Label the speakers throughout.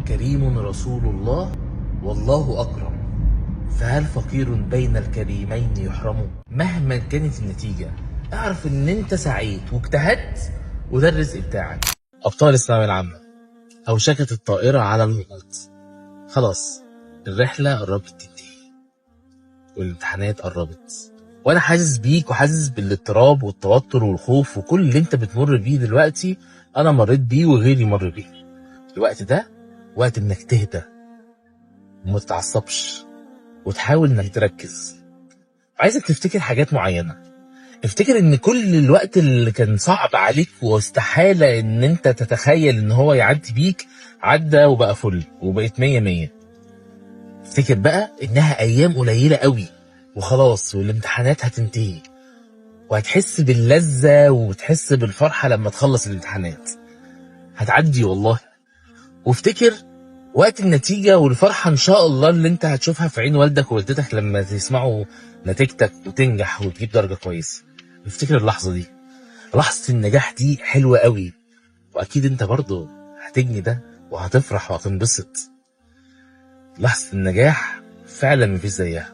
Speaker 1: كريم رسول الله والله أكرم، فهل فقير بين الكريمين يحرم؟ مهما كانت النتيجة اعرف ان انت سعيت واجتهدت وده الرزق بتاعك. أبطال الثانوية العامة، أوشكت الطائرة على الهبوط، خلاص الرحلة قربت تنتهي والامتحانات قربت، وانا حاسس بيك وحاسس بالاضطراب والتوتر والخوف وكل اللي انت بتمر بيه دلوقتي. انا مريت بيه وغيري مر بيه. الوقت ده وقت انك تهدى وما تتعصبش وتحاول انك تركز. عايزك تفتكر حاجات معينة. افتكر ان كل الوقت اللي كان صعب عليك واستحالة ان انت تتخيل ان هو يعدي بيك عدى وبقى فل وبقيت 100. افتكر بقى انها ايام قليلة قوي وخلاص والامتحانات هتنتهي وهتحس باللذة وتحس بالفرحة لما تخلص الامتحانات. هتعدي والله. وافتكر وقت النتيجة والفرحة ان شاء الله اللي انت هتشوفها في عين والدك ووالدتك لما يسمعوا نتيجتك وتنجح وتجيب درجة كويسة. افتكر اللحظة دي، لحظة النجاح دي حلوة قوي، واكيد انت برضو هتجني ده وهتفرح وهتنبسط. لحظة النجاح فعلا مفيش زيها.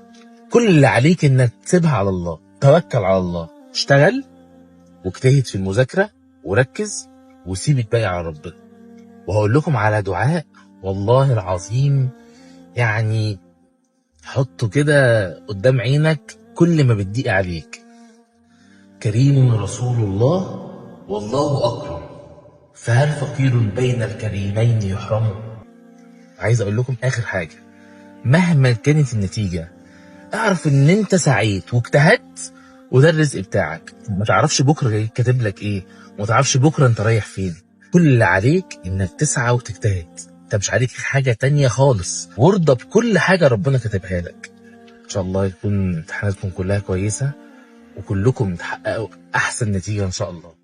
Speaker 1: كل اللي عليك انك تسيبها على الله، توكل على الله، اشتغل واجتهد في المذاكرة وركز وسيب الباقي على ربنا. وهقول لكم على دعاء والله العظيم يعني حطه كده قدام عينك كل ما بتضيق عليك. كريم رسول الله والله أكرم، فهل فقير بين الكريمين يحرم؟ عايز اقول لكم اخر حاجة، مهما كانت النتيجة اعرف ان انت سعيت واجتهدت وده الرزق بتاعك. ما تعرفش بكرة كاتب لك ايه، وما تعرفش بكرة انت رايح فين. كل اللي عليك انك تسعى وتجتهد، انت مش عليك حاجة تانية خالص، وارضى بكل حاجة ربنا كاتبها لك. ان شاء الله يكون امتحاناتكم كلها كويسة وكلكم تحققوا احسن نتيجة ان شاء الله.